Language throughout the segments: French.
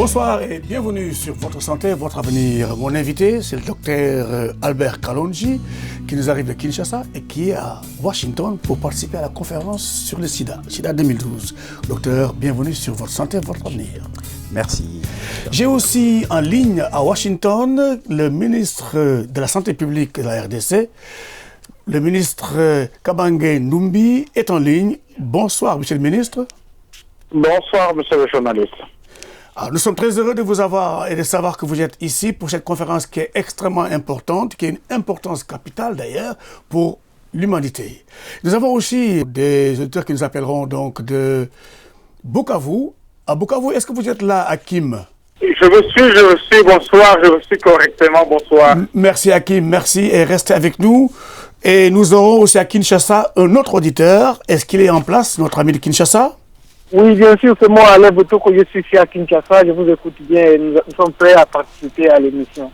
Bonsoir et bienvenue sur Votre Santé, Votre Avenir. Mon invité, c'est le docteur Albert Kalonji, qui nous arrive de Kinshasa et qui est à Washington pour participer à la conférence sur le SIDA 2012. Docteur, bienvenue sur Votre Santé, Votre Avenir. Merci. J'ai aussi en ligne à Washington le ministre de la Santé publique de la RDC. Le ministre Kabangé Numbi est en ligne. Bonsoir, monsieur le ministre. Bonsoir, monsieur le journaliste. Alors, nous sommes très heureux de vous avoir et de savoir que vous êtes ici pour cette conférence qui est extrêmement importante, qui a une importance capitale d'ailleurs pour l'humanité. Nous avons aussi des auditeurs qui nous appelleront donc de Bukavu. À Bukavu, est-ce que vous êtes là, Hakim? Je vous suis, bonsoir, je vous suis correctement, bonsoir. Merci Hakim, merci et restez avec nous. Et nous aurons aussi à Kinshasa un autre auditeur. Est-ce qu'il est en place, notre ami de Kinshasa? Oui, bien sûr, c'est moi, Alain Botoko, je suis ici à Kinshasa, je vous écoute bien et nous sommes prêts à participer à l'émission.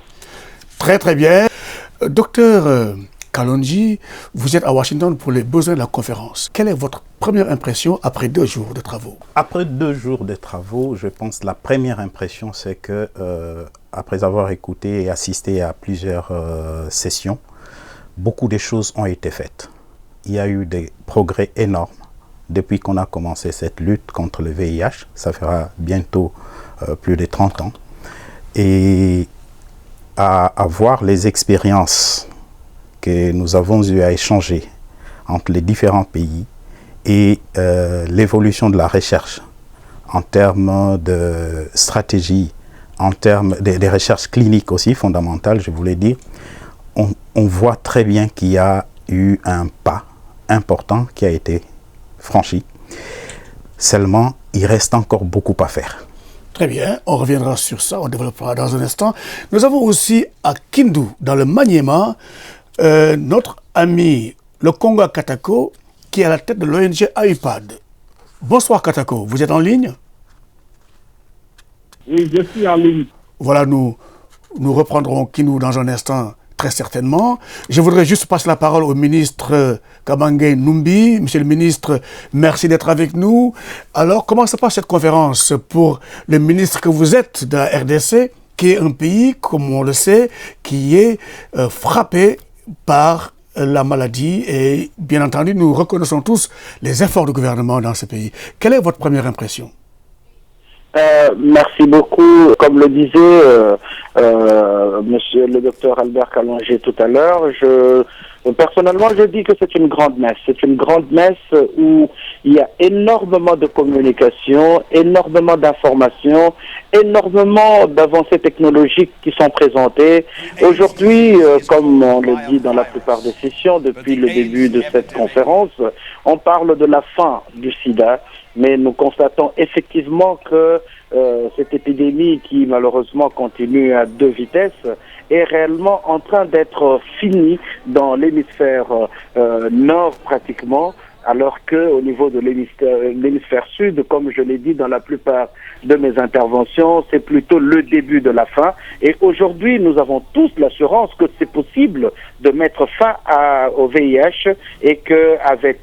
Très très bien. Docteur Kalonji, vous êtes à Washington pour les besoins de la conférence. Quelle est votre première impression après 2 jours de travaux? Après 2 jours de travaux, je pense que la première impression, c'est que après avoir écouté et assisté à plusieurs sessions, beaucoup de choses ont été faites. Il y a eu des progrès énormes depuis qu'on a commencé cette lutte contre le VIH. Ça fera bientôt plus de 30 ans. Et à voir les expériences que nous avons eu à échanger entre les différents pays et l'évolution de la recherche en termes de stratégie, en termes des recherches cliniques aussi fondamentales, je voulais dire, on voit très bien qu'il y a eu un pas important qui a été franchi. Seulement, il reste encore beaucoup à faire. Très bien, on reviendra sur ça, on développera dans un instant. Nous avons aussi à Kindu, dans le Maniema, notre ami, le Congo Katako, qui est à la tête de l'ONG AUPAD. Bonsoir Katako, vous êtes en ligne? Oui, je suis en ligne. Voilà, nous reprendrons Kindu dans un instant, très certainement. Je voudrais juste passer la parole au ministre Kabangé Numbi. Monsieur le ministre, merci d'être avec nous. Alors, comment se passe cette conférence pour le ministre que vous êtes de la RDC, qui est un pays, comme on le sait, qui est frappé par la maladie et, bien entendu, nous reconnaissons tous les efforts du gouvernement dans ce pays. Quelle est votre première impression? Merci beaucoup. Comme le disait monsieur le docteur Albert Kalonji tout à l'heure, personnellement, je dis que c'est une grande messe. C'est une grande messe où il y a énormément de communication, énormément d'informations, énormément d'avancées technologiques qui sont présentées. Aujourd'hui, comme on le dit dans la plupart des sessions, depuis le début de cette conférence, on parle de la fin du sida, mais nous constatons effectivement que cette épidémie qui malheureusement continue à 2 vitesses est réellement en train d'être finie dans l'hémisphère nord pratiquement, alors qu'au niveau de l'hémisphère sud, comme je l'ai dit dans la plupart de mes interventions, c'est plutôt le début de la fin. Et aujourd'hui, nous avons tous l'assurance que c'est possible de mettre fin au VIH et qu'avec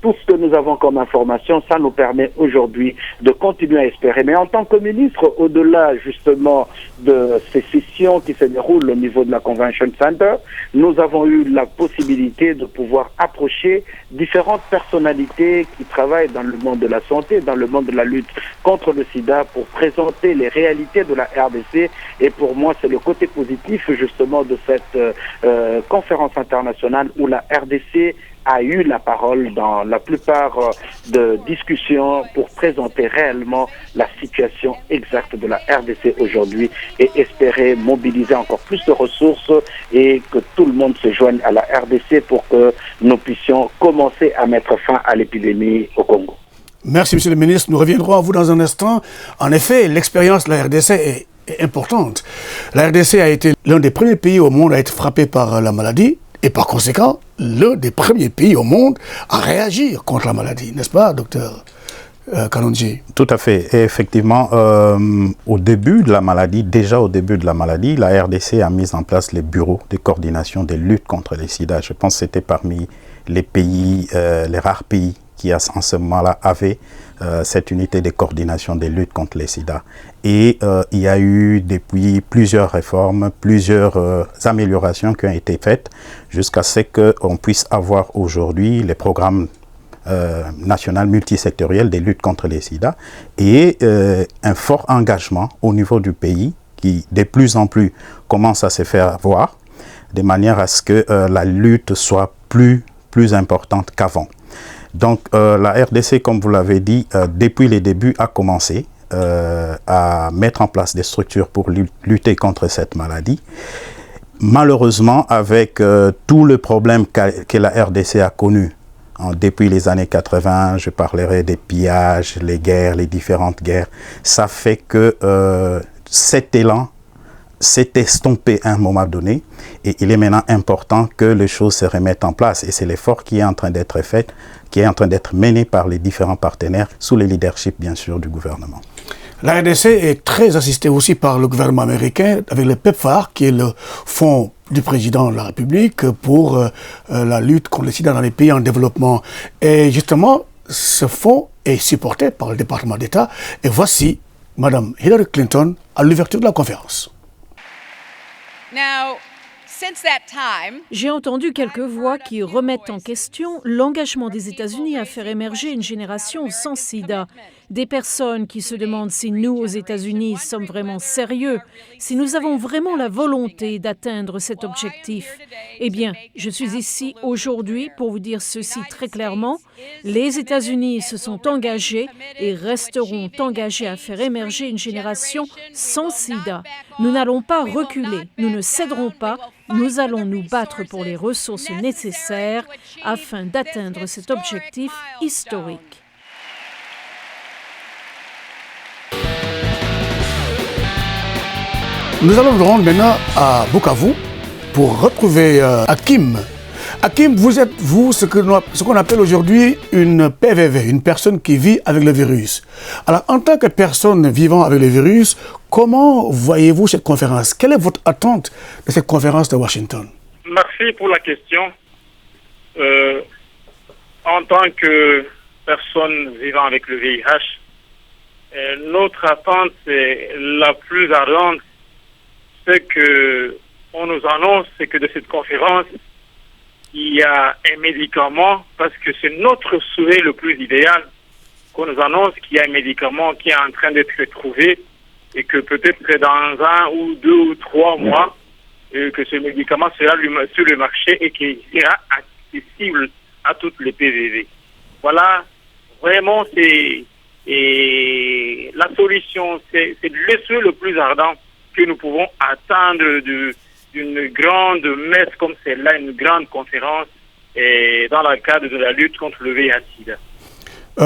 tout ce que nous avons comme information, ça nous permet aujourd'hui de continuer à espérer. Mais en tant que ministre, au-delà justement de ces sessions qui se déroulent au niveau de la Convention Center, nous avons eu la possibilité de pouvoir approcher différentes personnalités qui travaillent dans le monde de la santé, dans le monde de la lutte contre le sida, pour présenter les réalités de la RDC. Et pour moi, c'est le côté positif justement de cette conférence internationale où la RDC a eu la parole dans la plupart de discussions pour présenter réellement la situation exacte de la RDC aujourd'hui et espérer mobiliser encore plus de ressources et que tout le monde se joigne à la RDC pour que nous puissions commencer à mettre fin à l'épidémie au Congo. Merci, monsieur le ministre. Nous reviendrons à vous dans un instant. En effet, l'expérience de la RDC est importante. La RDC a été l'un des premiers pays au monde à être frappé par la maladie. Et par conséquent, l'un des premiers pays au monde à réagir contre la maladie, n'est-ce pas, docteur Kalonji? Tout à fait. Et effectivement, au début de la maladie, la RDC a mis en place les bureaux de coordination de lutte contre les sida. Je pense que c'était parmi les pays, les rares pays qui en ce moment-là avait cette unité de coordination des luttes contre les sida. Et il y a eu depuis plusieurs réformes, plusieurs améliorations qui ont été faites jusqu'à ce qu'on puisse avoir aujourd'hui les programmes national multisectoriel des luttes contre les sida et un fort engagement au niveau du pays qui de plus en plus commence à se faire voir de manière à ce que la lutte soit plus importante qu'avant. Donc la RDC, comme vous l'avez dit, depuis les débuts a commencé à mettre en place des structures pour lutter contre cette maladie. Malheureusement, avec tout le problème que la RDC a connu depuis les années 80, je parlerai des pillages, les guerres, les différentes guerres, ça fait que cet élan s'est estompé à un moment donné et il est maintenant important que les choses se remettent en place et c'est l'effort qui est en train d'être fait, qui est en train d'être mené par les différents partenaires sous le leadership bien sûr du gouvernement. La RDC est très assistée aussi par le gouvernement américain avec le PEPFAR qui est le fonds du président de la République pour la lutte contre le sida dans les pays en développement. Et justement, ce fonds est supporté par le département d'État. Et voici Mme Hillary Clinton à l'ouverture de la conférence. J'ai entendu quelques voix qui remettent en question l'engagement des États-Unis à faire émerger une génération sans sida. Des personnes qui se demandent si nous, aux États-Unis, sommes vraiment sérieux, si nous avons vraiment la volonté d'atteindre cet objectif. Eh bien, je suis ici aujourd'hui pour vous dire ceci très clairement. Les États-Unis se sont engagés et resteront engagés à faire émerger une génération sans sida. Nous n'allons pas reculer, nous ne céderons pas, nous allons nous battre pour les ressources nécessaires afin d'atteindre cet objectif historique. Nous allons nous rendre maintenant à Bukavu pour retrouver Hakim. Hakim, vous êtes, ce qu'on appelle aujourd'hui une PVV, une personne qui vit avec le virus. Alors, en tant que personne vivant avec le virus, comment voyez-vous cette conférence? Quelle est votre attente de cette conférence de Washington? Merci pour la question. En tant que personne vivant avec le VIH, notre attente la plus ardente, c'est que on nous annonce que de cette conférence, il y a un médicament, parce que c'est notre souhait le plus idéal, qu'on nous annonce qu'il y a un médicament qui est en train d'être trouvé et que peut-être dans 1 ou 2 ou 3 mois, que ce médicament sera sur le marché et qu'il sera accessible à toutes les PVV. Voilà, vraiment, c'est la solution, c'est le souhait le plus ardent que nous pouvons attendre d'une grande messe comme celle-là, une grande conférence dans le cadre de la lutte contre le VIH-Sida.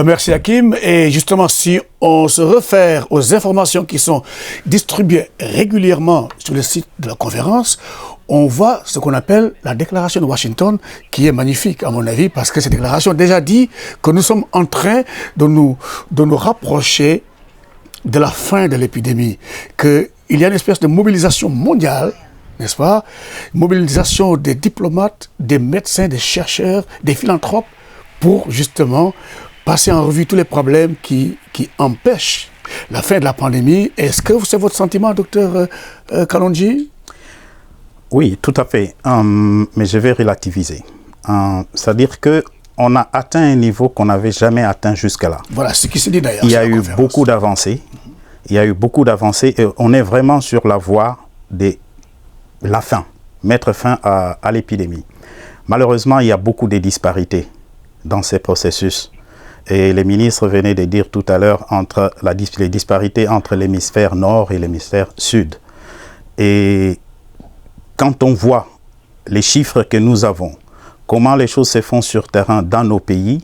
Merci Hakim. Et justement, si on se réfère aux informations qui sont distribuées régulièrement sur le site de la conférence, on voit ce qu'on appelle la déclaration de Washington, qui est magnifique à mon avis, parce que cette déclaration déjà dit que nous sommes en train de nous rapprocher de la fin de l'épidémie, qu'il y a une espèce de mobilisation mondiale, n'est-ce pas? Mobilisation des diplomates, des médecins, des chercheurs, des philanthropes, pour justement passer en revue tous les problèmes qui empêchent la fin de la pandémie. Est-ce que c'est votre sentiment, docteur Kalonji? Oui, tout à fait. Mais je vais relativiser. C'est-à-dire qu'on a atteint un niveau qu'on n'avait jamais atteint jusque-là. Voilà ce qui se dit d'ailleurs. Il y a eu beaucoup d'avancées. Il y a eu beaucoup d'avancées et on est vraiment sur la voie de la fin, mettre fin à l'épidémie. Malheureusement, il y a beaucoup de disparités dans ces processus. Et les ministres venaient de dire tout à l'heure entre les disparités entre l'hémisphère nord et l'hémisphère sud. Et quand on voit les chiffres que nous avons, comment les choses se font sur terrain dans nos pays,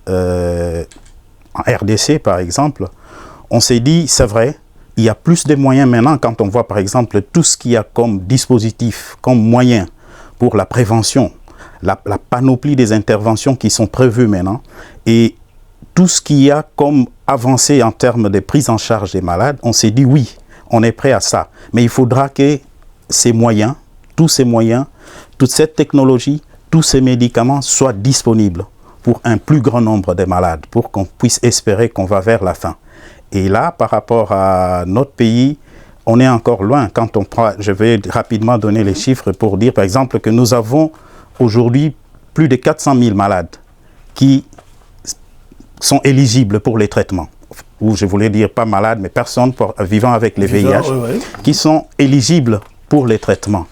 en RDC par exemple, on s'est dit, c'est vrai, il y a plus de moyens maintenant quand on voit par exemple tout ce qu'il y a comme dispositif, comme moyen pour la prévention, la panoplie des interventions qui sont prévues maintenant et tout ce qu'il y a comme avancée en termes de prise en charge des malades, on s'est dit oui, on est prêt à ça. Mais il faudra que ces moyens, tous ces moyens, toute cette technologie, tous ces médicaments soient disponibles pour un plus grand nombre de malades, pour qu'on puisse espérer qu'on va vers la fin. Et là, par rapport à notre pays, on est encore loin. Quand on prend, je vais rapidement donner les chiffres pour dire, par exemple, que nous avons aujourd'hui plus de 400 000 malades qui sont éligibles pour les traitements. Ou je voulais dire pas malades, mais personnes vivant avec les VIH, qui sont éligibles pour les traitements.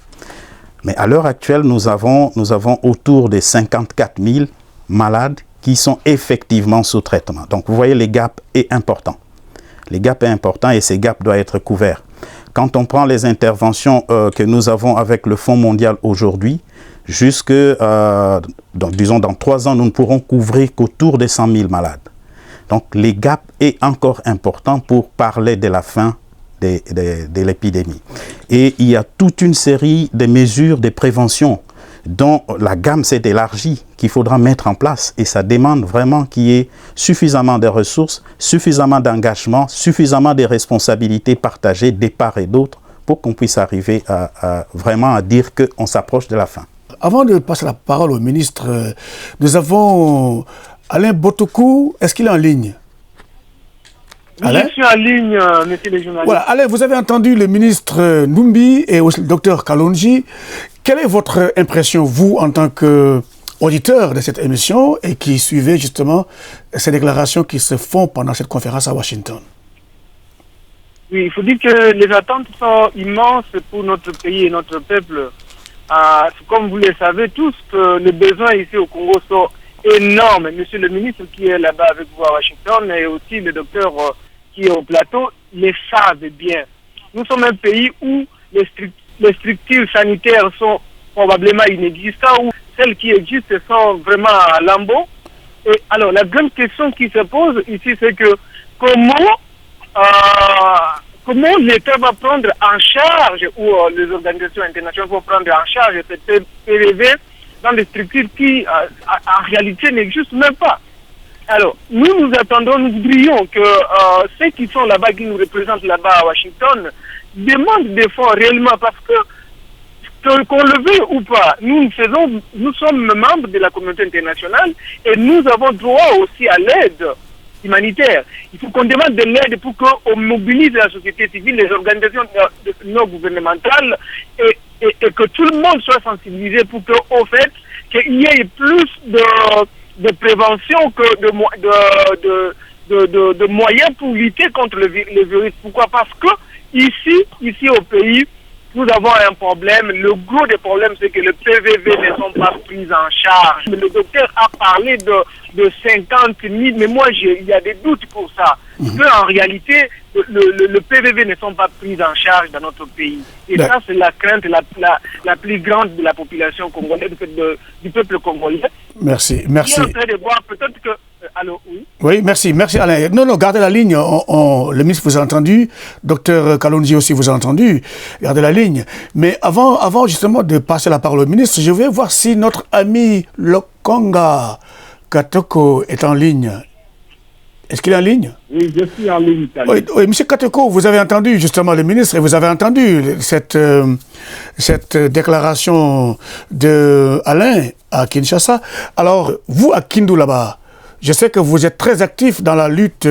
Mais à l'heure actuelle, nous avons autour de 54 000 malades qui sont effectivement sous traitement. Donc vous voyez, le gap est important. Le gap est important et ces gaps doivent être couverts. Quand on prend les interventions que nous avons avec le Fonds mondial aujourd'hui, disons dans 3 ans, nous ne pourrons couvrir qu'autour de 100 000 malades. Donc le gap est encore important pour parler de la fin de l'épidémie. Et il y a toute une série de mesures de prévention dont la gamme s'est élargie, qu'il faudra mettre en place. Et ça demande vraiment qu'il y ait suffisamment de ressources, suffisamment d'engagement, suffisamment de responsabilités partagées de part et d'autre pour qu'on puisse arriver vraiment à dire qu'on s'approche de la fin. Avant de passer la parole au ministre, nous avons Alain Botokou. Est-ce qu'il est en ligne? Alain? Je suis en ligne, monsieur le journaliste. Voilà, Alain, vous avez entendu le ministre Numbi et aussi le docteur Kalonji. Quelle est votre impression, vous, en tant qu'auditeur de cette émission et qui suivez justement ces déclarations qui se font pendant cette conférence à Washington? Oui, il faut dire que les attentes sont immenses pour notre pays et notre peuple. Comme vous le savez tous, que les besoins ici au Congo sont énormes. Monsieur le ministre qui est là-bas avec vous à Washington et aussi le docteur qui est au plateau les savent bien. Nous sommes un pays où les structures sanitaires sont probablement inexistantes, ou celles qui existent sont vraiment à lambeaux. Et alors, la grande question qui se pose ici, c'est que comment l'État va prendre en charge, ou les organisations internationales vont prendre en charge cette PVV dans des structures qui, en réalité, n'existent même pas. Alors, nous attendons, nous voudrions que ceux qui sont là-bas, qui nous représentent là-bas à Washington, demandent des fonds réellement, parce que qu'on le veuille ou pas, nous sommes membres de la communauté internationale et nous avons droit aussi à l'aide humanitaire. Il faut qu'on demande de l'aide pour qu'on mobilise la société civile, les organisations non gouvernementales et que tout le monde soit sensibilisé pour qu'au fait, qu'il y ait plus de prévention que de moyens pour lutter contre le virus. Pourquoi? Parce que ici au pays, nous avons un problème. Le gros des problèmes, c'est que les PVV ne sont pas pris en charge. Le docteur a parlé de 50 000, mais moi, il y a des doutes pour ça. En réalité, le PVV ne sont pas pris en charge dans notre pays. Et ça, c'est la crainte la plus grande de la population congolaise, du peuple congolais. Merci. Il est en train de voir peut-être que... Allô, oui. Oui, merci Alain. Non, gardez la ligne. Le ministre vous a entendu, docteur Kalonji aussi vous a entendu. Gardez la ligne. Mais avant justement de passer la parole au ministre, je vais voir si notre ami Lokonga Katoko est en ligne. Est-ce qu'il est en ligne? Oui, je suis en ligne. Oui, M. Katoko, vous avez entendu justement le ministre et vous avez entendu cette déclaration de Alain à Kinshasa. Alors, vous à Kindu là-bas, je sais que vous êtes très actif dans la lutte,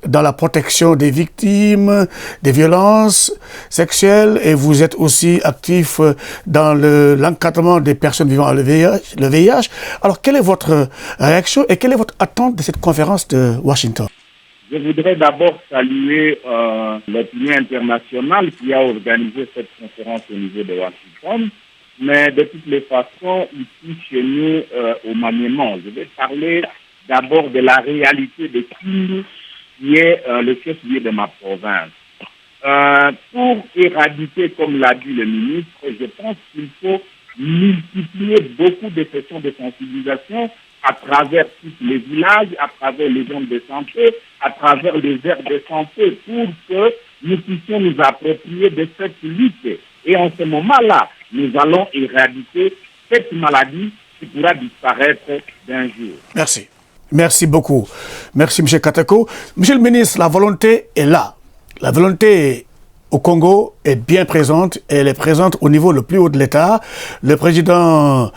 dans la protection des victimes, des violences sexuelles, et vous êtes aussi actif dans l'encadrement des personnes vivant avec le VIH. Alors, quelle est votre réaction et quelle est votre attente de cette conférence de Washington? Je voudrais d'abord saluer l'opinion internationale qui a organisé cette conférence au niveau de Washington. Mais de toutes les façons, ici, chez nous, au Maniement, je vais parler d'abord de la réalité de Kindu, qui est le chef-lieu de ma province. Pour éradiquer, comme l'a dit le ministre, je pense qu'il faut multiplier beaucoup de sessions de sensibilisation à travers tous les villages, à travers les zones de santé, à travers les aires de santé, pour que nous puissions nous approprier de cette lutte. Et en ce moment-là, nous allons éradiquer cette maladie qui pourra disparaître d'un jour. Merci. Merci beaucoup. Merci, M. Katako. Monsieur le ministre, la volonté est là. La volonté au Congo est bien présente. Elle est présente au niveau le plus haut de l'État. Le président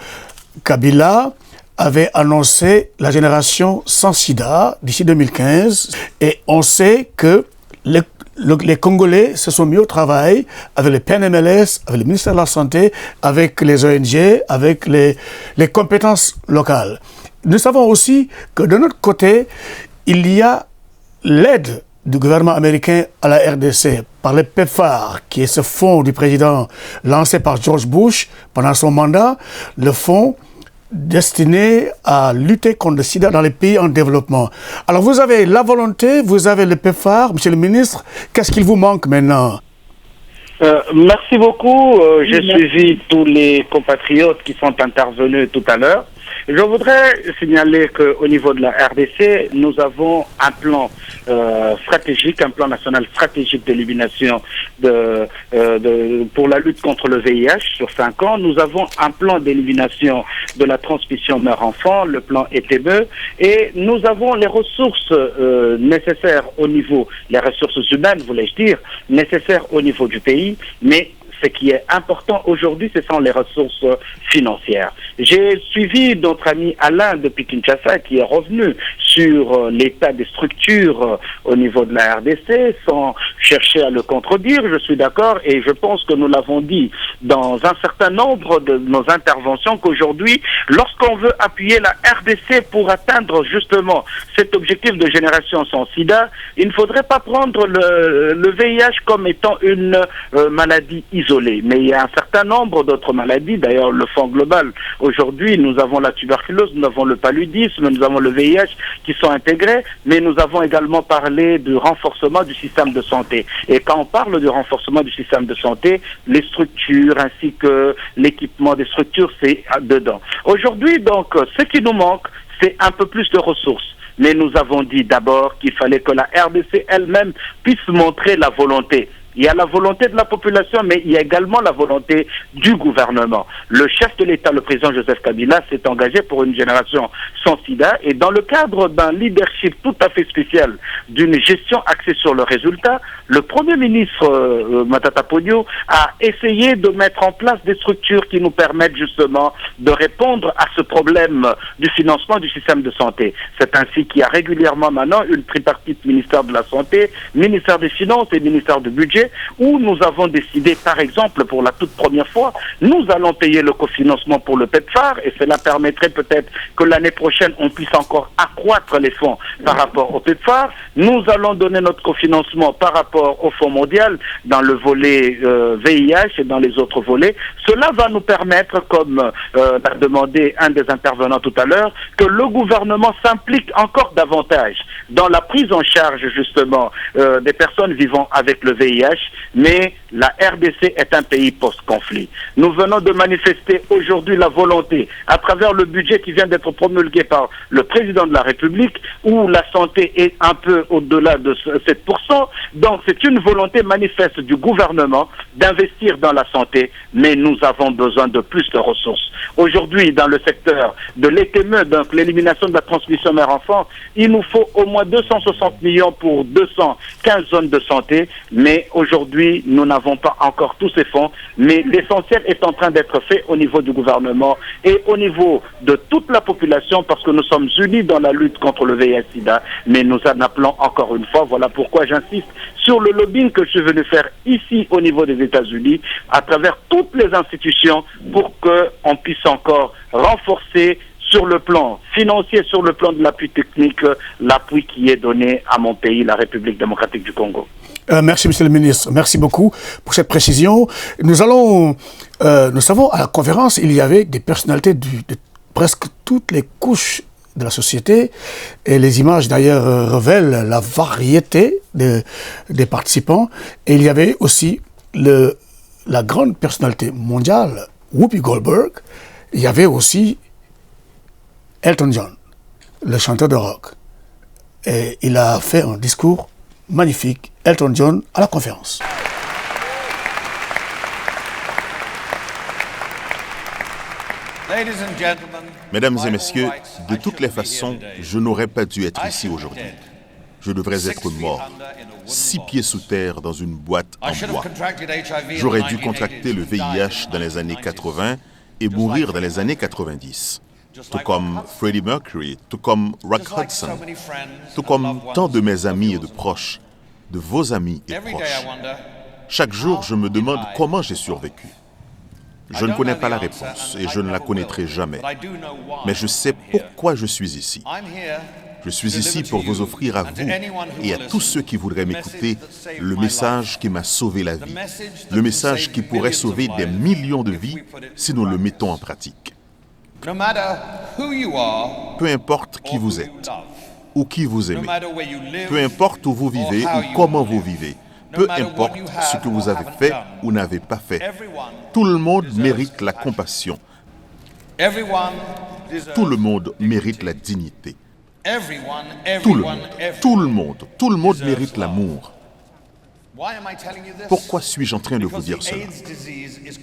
Kabila avait annoncé la génération sans sida d'ici 2015 et on sait que les Congolais se sont mis au travail avec le PNMLS, avec le ministère de la Santé, avec les ONG, avec les compétences locales. Nous savons aussi que de notre côté, il y a l'aide du gouvernement américain à la RDC par le PEPFAR, qui est ce fonds du président lancé par George Bush pendant son mandat, le fonds destiné à lutter contre le sida dans les pays en développement. Alors vous avez la volonté, vous avez le PEPFAR, monsieur le ministre, qu'est-ce qu'il vous manque maintenant? Merci beaucoup. J'ai suivi tous les compatriotes qui sont intervenus tout à l'heure. Je voudrais signaler qu'au niveau de la RDC, nous avons un plan stratégique, un plan national stratégique d'élimination pour la lutte contre le VIH sur 5 ans. Nous avons un plan d'élimination de la transmission mère-enfant, le plan ETB, et nous avons les ressources nécessaires au niveau, les ressources humaines, voulais-je dire, nécessaires au niveau du pays, mais ce qui est important aujourd'hui, ce sont les ressources financières. J'ai suivi notre ami Alain depuis Kinshasa qui est revenu sur l'état des structures au niveau de la RDC sans chercher à le contredire. Je suis d'accord et je pense que nous l'avons dit dans un certain nombre de nos interventions qu'aujourd'hui, lorsqu'on veut appuyer la RDC pour atteindre justement cet objectif de génération sans sida, il ne faudrait pas prendre le VIH comme étant une maladie isolée. Mais il y a un certain nombre d'autres maladies, d'ailleurs le fond global. Aujourd'hui, nous avons la tuberculose, nous avons le paludisme, nous avons le VIH qui sont intégrés, mais nous avons également parlé du renforcement du système de santé. Et quand on parle du renforcement du système de santé, les structures ainsi que l'équipement des structures, c'est dedans. Aujourd'hui, donc, ce qui nous manque, c'est un peu plus de ressources. Mais nous avons dit d'abord qu'il fallait que la RDC elle-même puisse montrer la volonté. Il y a la volonté de la population, mais il y a également la volonté du gouvernement. Le chef de l'État, le président Joseph Kabila, s'est engagé pour une génération sans sida et dans le cadre d'un leadership tout à fait spécial, d'une gestion axée sur le résultat, le Premier ministre Matata Ponyo a essayé de mettre en place des structures qui nous permettent justement de répondre à ce problème du financement du système de santé. C'est ainsi qu'il y a régulièrement maintenant une tripartite ministère de la Santé, ministère des Finances et ministère du Budget, où nous avons décidé, par exemple, pour la toute première fois, nous allons payer le cofinancement pour le PEPFAR et cela permettrait peut-être que l'année prochaine, on puisse encore accroître les fonds par rapport au PEPFAR. Nous allons donner notre cofinancement par rapport au Fonds mondial dans le volet VIH et dans les autres volets. Cela va nous permettre, comme l'a demandé un des intervenants tout à l'heure, que le gouvernement s'implique encore davantage dans la prise en charge, justement, des personnes vivant avec le VIH. Mais la RDC est un pays post-conflit. Nous venons de manifester aujourd'hui la volonté, à travers le budget qui vient d'être promulgué par le président de la République, où la santé est un peu au-delà de 7%. Donc c'est une volonté manifeste du gouvernement d'investir dans la santé, mais nous avons besoin de plus de ressources. Aujourd'hui, dans le secteur de l'ETME, donc l'élimination de la transmission mère-enfant, il nous faut au moins 260 millions pour 215 zones de santé, mais aujourd'hui, nous n'avons pas encore tous ces fonds, mais l'essentiel est en train d'être fait au niveau du gouvernement et au niveau de toute la population parce que nous sommes unis dans la lutte contre le VIH-Sida, mais nous en appelons encore une fois, voilà pourquoi j'insiste sur le lobbying que je suis venu faire ici au niveau des États-Unis, à travers toutes les institutions pour qu'on puisse encore renforcer sur le plan financier, sur le plan de l'appui technique, l'appui qui est donné à mon pays, la République démocratique du Congo. Merci, monsieur le ministre. Merci beaucoup pour cette précision. Nous savons, à la conférence, il y avait des personnalités de presque toutes les couches de la société. Et les images, d'ailleurs, révèlent la variété des participants. Et il y avait aussi la grande personnalité mondiale, Whoopi Goldberg. Il y avait aussi Elton John, le chanteur de rock. Et il a fait un discours magnifique, Elton John, à la conférence. Mesdames et messieurs, de toutes les façons, je n'aurais pas dû être ici aujourd'hui. Je devrais être mort, 6 pieds sous terre dans une boîte en bois. J'aurais dû contracter le VIH dans les années 80 et mourir dans les années 90. tout comme Freddie Mercury, tout comme Rock Hudson, tout comme tant de mes amis et de proches, de vos amis et proches. Chaque jour, je me demande comment j'ai survécu. Je ne connais pas la réponse et je ne la connaîtrai jamais. Mais je sais pourquoi je suis ici. Je suis ici pour vous offrir à vous et à tous ceux qui voudraient m'écouter le message qui m'a sauvé la vie, le message qui pourrait sauver des millions de vies si nous le mettons en pratique. Peu importe qui vous êtes ou qui vous aimez, peu importe où vous vivez ou comment vous vivez, peu importe ce que vous avez fait ou n'avez pas fait, tout le monde mérite la compassion. Tout le monde mérite la dignité. Tout le monde mérite l'amour. Pourquoi suis-je en train de vous dire cela?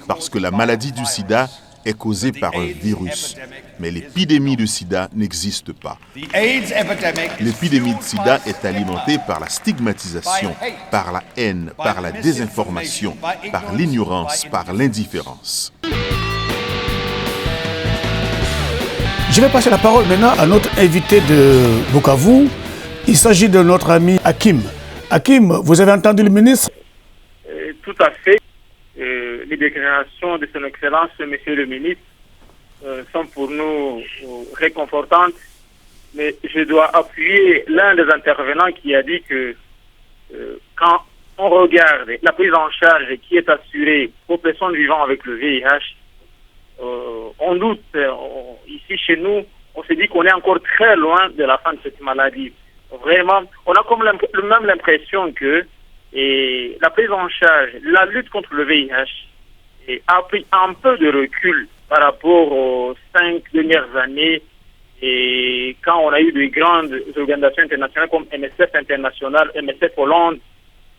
Parce que la maladie du sida est causée par un virus, mais l'épidémie de sida n'existe pas. L'épidémie de sida est alimentée par la stigmatisation, par la haine, par la désinformation, par l'ignorance, par l'indifférence. Je vais passer la parole maintenant à notre invité de Bukavu. Il s'agit de notre ami Hakim. Hakim, vous avez entendu le ministre? Tout à fait. Les déclarations de son Excellence, Monsieur le ministre, sont pour nous réconfortantes. Mais je dois appuyer l'un des intervenants qui a dit que quand on regarde la prise en charge qui est assurée aux personnes vivant avec le VIH, on doute, ici chez nous, on se dit qu'on est encore très loin de la fin de cette maladie. Vraiment, on a comme même l'impression que la prise en charge, la lutte contre le VIH a pris un peu de recul par rapport aux 5 dernières années, et quand on a eu de grandes organisations internationales comme MSF International, MSF Hollande,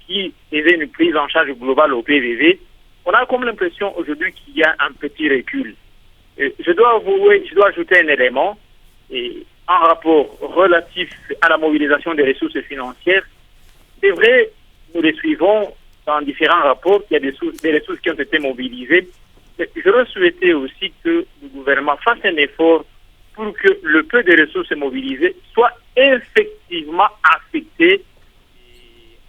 qui faisaient une prise en charge globale au PVV, on a comme l'impression aujourd'hui qu'il y a un petit recul. Je dois ajouter un élément, un rapport relatif à la mobilisation des ressources financières. C'est vrai, nous les suivons dans différents rapports, il y a des ressources qui ont été mobilisées. Mais j'aurais souhaité aussi que le gouvernement fasse un effort pour que le peu de ressources mobilisées soit effectivement affecté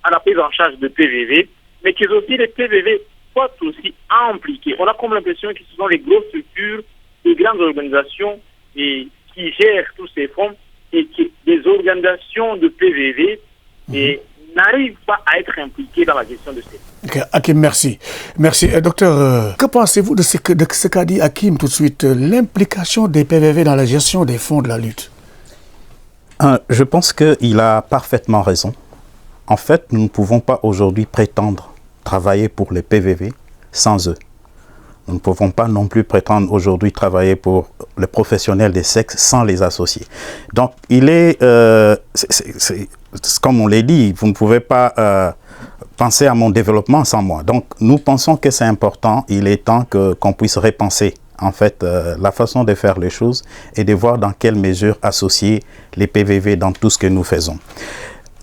à la prise en charge de PVV, mais que aussi les PVV soient aussi impliqués. On a comme l'impression que ce sont les grosses structures, les grandes organisations qui gèrent tous ces fonds, et que des organisations de PVV n'arrivent pas à être impliquées dans la gestion de ces fonds. Hakim, merci. Merci. Docteur, que pensez-vous de ce qu'a dit Hakim tout de suite, l'implication des PVV dans la gestion des fonds de la lutte? Je pense qu'il a parfaitement raison. En fait, nous ne pouvons pas aujourd'hui prétendre travailler pour les PVV sans eux. Nous ne pouvons pas non plus prétendre aujourd'hui travailler pour les professionnels des sexes sans les associer. Donc, il est, comme on l'a dit, vous ne pouvez pas penser à mon développement sans moi. Donc, nous pensons que c'est important. Il est temps qu'on puisse repenser en fait la façon de faire les choses et de voir dans quelle mesure associer les PVV dans tout ce que nous faisons.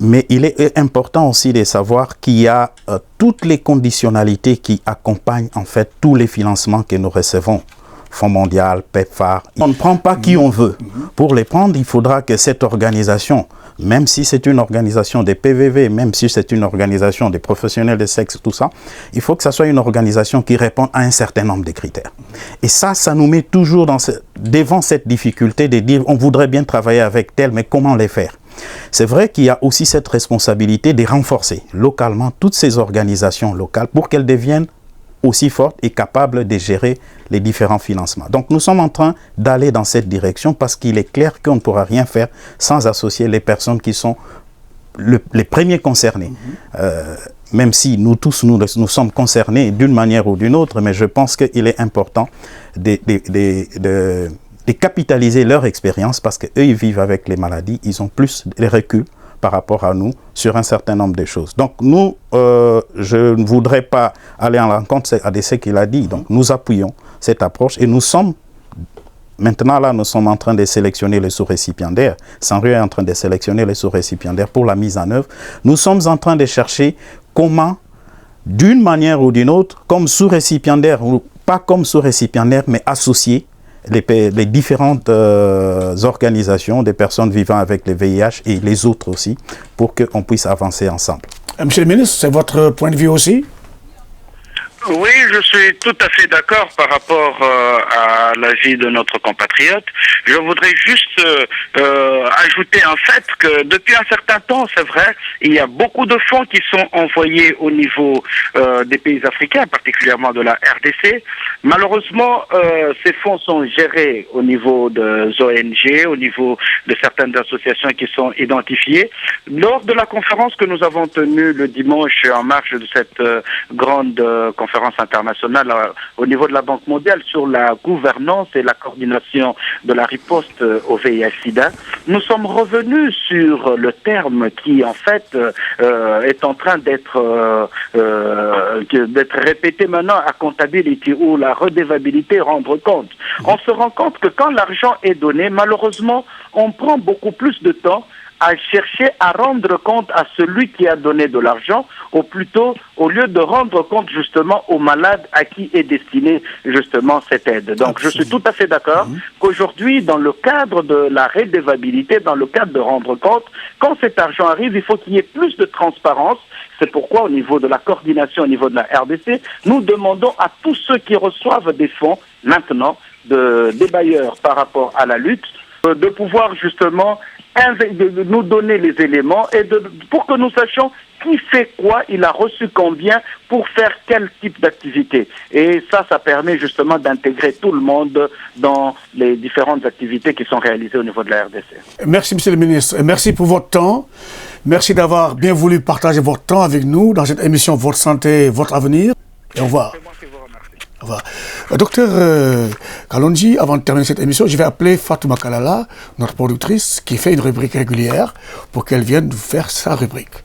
Mais il est important aussi de savoir qu'il y a toutes les conditionnalités qui accompagnent en fait tous les financements que nous recevons. Fonds mondial, PEPFAR. On ne prend pas qui on veut. Pour les prendre, il faudra que cette organisation, même si c'est une organisation des PVV, même si c'est une organisation des professionnels de sexe, tout ça, il faut que ça soit une organisation qui réponde à un certain nombre de critères. Et ça nous met toujours devant cette difficulté de dire on voudrait bien travailler avec tel, mais comment les faire? C'est vrai qu'il y a aussi cette responsabilité de renforcer localement toutes ces organisations locales pour qu'elles deviennent aussi fortes et capables de gérer les différents financements. Donc nous sommes en train d'aller dans cette direction parce qu'il est clair qu'on ne pourra rien faire sans associer les personnes qui sont les premiers concernés. Même si nous tous, nous sommes concernés d'une manière ou d'une autre, mais je pense qu'il est important de capitaliser leur expérience parce qu'eux, ils vivent avec les maladies, ils ont plus de recul par rapport à nous sur un certain nombre de choses. Donc nous, je ne voudrais pas aller en rencontre à ce qu'il a dit. Donc nous appuyons cette approche et nous sommes, maintenant là, nous sommes en train de sélectionner les sous-récipiendaires. Sanrio est en train de sélectionner les sous-récipiendaires pour la mise en œuvre. Nous sommes en train de chercher comment, d'une manière ou d'une autre, comme sous-récipiendaire ou pas comme sous-récipiendaire, mais associés, les différentes organisations des personnes vivant avec le VIH et les autres aussi, pour qu'on puisse avancer ensemble. Monsieur le ministre, c'est votre point de vue aussi? Oui, je suis tout à fait d'accord par rapport à l'avis de notre compatriote. Je voudrais juste ajouter en fait que depuis un certain temps, c'est vrai, il y a beaucoup de fonds qui sont envoyés au niveau des pays africains, particulièrement de la RDC. Malheureusement, ces fonds sont gérés au niveau des ONG, au niveau de certaines associations qui sont identifiées. Lors de la conférence que nous avons tenue le dimanche en marge de cette grande conférence internationale au niveau de la Banque mondiale sur la gouvernance et la coordination de la riposte au VIH-Sida, nous sommes revenus sur le terme qui en fait est en train d'être répété maintenant, accountability, ou la redevabilité, rendre compte. On se rend compte que quand l'argent est donné, malheureusement, on prend beaucoup plus de temps à chercher à rendre compte à celui qui a donné de l'argent, ou plutôt au lieu de rendre compte justement aux malades à qui est destinée justement cette aide. Donc je suis tout à fait d'accord qu'aujourd'hui, dans le cadre de la redevabilité, dans le cadre de rendre compte, quand cet argent arrive, il faut qu'il y ait plus de transparence. C'est pourquoi au niveau de la coordination, au niveau de la RDC, nous demandons à tous ceux qui reçoivent des fonds maintenant, des bailleurs par rapport à la lutte, de pouvoir justement de nous donner les éléments et pour que nous sachions qui fait quoi, il a reçu combien pour faire quel type d'activité. Et ça permet justement d'intégrer tout le monde dans les différentes activités qui sont réalisées au niveau de la RDC. Merci, monsieur le ministre. Et merci pour votre temps. Merci d'avoir bien voulu partager votre temps avec nous dans cette émission Votre santé, votre avenir. Et au revoir. C'est moi qui vous remercie. Au revoir. Docteur Kalonji, avant de terminer cette émission, je vais appeler Fatouma Kalala, notre productrice, qui fait une rubrique régulière, pour qu'elle vienne nous faire sa rubrique.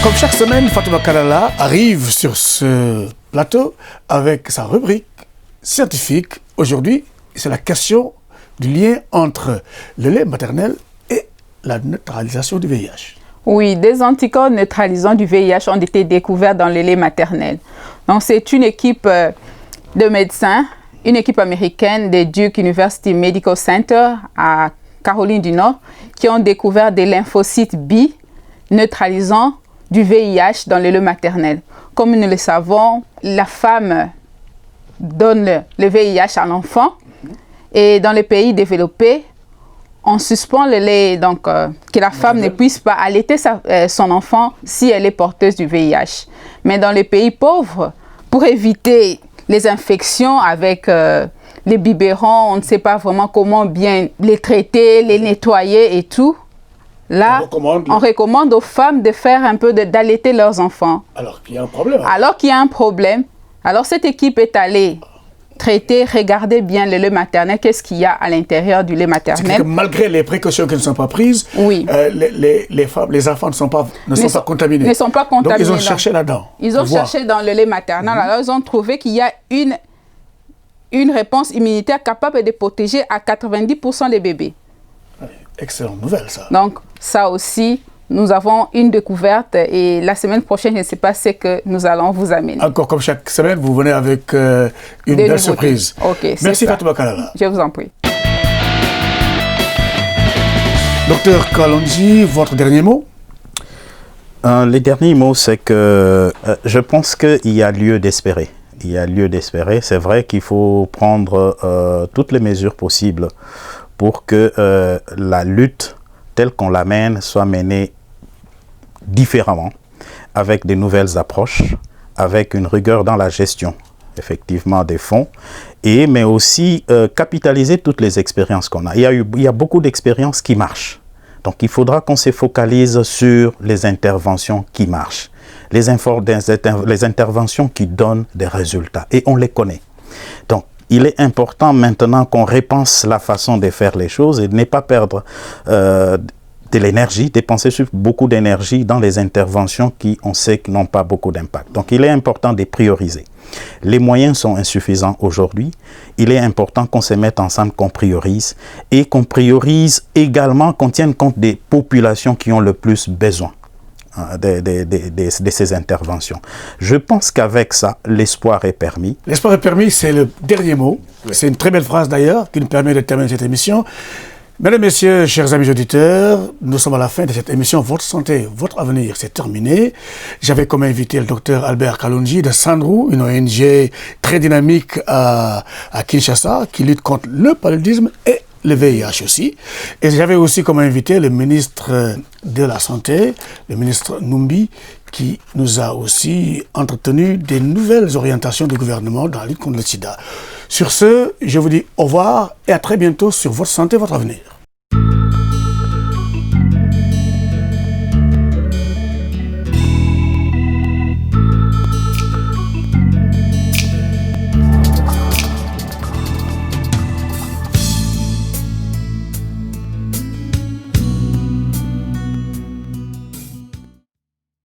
Comme chaque semaine, Fatouma Kalala arrive sur ce plateau avec sa rubrique scientifique. Aujourd'hui, c'est la question du lien entre le lait maternel et la neutralisation du VIH. Oui, des anticorps neutralisants du VIH ont été découverts dans le lait maternel. Donc, c'est une équipe de médecins, une équipe américaine des Duke University Medical Center à Caroline du Nord, qui ont découvert des lymphocytes B neutralisants du VIH dans le lait maternel. Comme nous le savons, la femme donne le VIH à l'enfant et dans les pays développés, on suspend le lait, donc que la femme ne puisse pas allaiter son enfant si elle est porteuse du VIH. Mais dans les pays pauvres, pour éviter les infections avec les biberons, on ne sait pas vraiment comment bien les traiter, les nettoyer et tout. Là, on recommande aux femmes de faire un peu d'allaiter leurs enfants. Alors qu'il y a un problème. Alors qu'il y a un problème. Alors cette équipe est allée traiter, regarder bien le lait maternel, qu'est-ce qu'il y a à l'intérieur du lait maternel. Que malgré les précautions qui ne sont pas prises, oui. les enfants ne sont pas contaminés. Ne sont pas contaminés. Donc ils ont cherché là-dedans. Ils ont cherché dans le lait maternel. Alors ils ont trouvé qu'il y a une réponse immunitaire capable de protéger à 90% les bébés. Excellente nouvelle, ça. Donc ça aussi, nous avons une découverte et la semaine prochaine, je ne sais pas ce que nous allons vous amener. Encore comme chaque semaine, vous venez avec une belle surprise. Okay, merci Fatouma Kalala. Je vous en prie. Docteur Kalonji, votre dernier mot? Le dernier mot, c'est que je pense qu'il y a lieu d'espérer. Il y a lieu d'espérer. C'est vrai qu'il faut prendre toutes les mesures possibles pour que la lutte telle qu'on la mène soit menée différemment, avec de nouvelles approches, avec une rigueur dans la gestion, effectivement, des fonds, mais aussi capitaliser toutes les expériences qu'on a. Il y a beaucoup d'expériences qui marchent. Donc, il faudra qu'on se focalise sur les interventions qui marchent, les interventions qui donnent des résultats, et on les connaît. Donc, il est important maintenant qu'on repense la façon de faire les choses et de ne pas perdre de l'énergie, dépenser beaucoup d'énergie dans les interventions qui, on sait, n'ont pas beaucoup d'impact. Donc, il est important de prioriser. Les moyens sont insuffisants aujourd'hui. Il est important qu'on se mette ensemble, qu'on priorise et qu'on priorise également, qu'on tienne compte des populations qui ont le plus besoin. de ces interventions. Je pense qu'avec ça, l'espoir est permis. L'espoir est permis, c'est le dernier mot. Oui. C'est une très belle phrase d'ailleurs qui nous permet de terminer cette émission. Mesdames, Messieurs, chers amis auditeurs, nous sommes à la fin de cette émission. Votre santé, votre avenir, c'est terminé. J'avais comme invité le docteur Albert Kalonji de Sandru, une ONG très dynamique à Kinshasa qui lutte contre le paludisme et le VIH aussi. Et j'avais aussi comme invité le ministre de la Santé, le ministre Numbi, qui nous a aussi entretenu des nouvelles orientations du gouvernement dans la lutte contre le sida. Sur ce, je vous dis au revoir et à très bientôt sur Votre santé, votre avenir.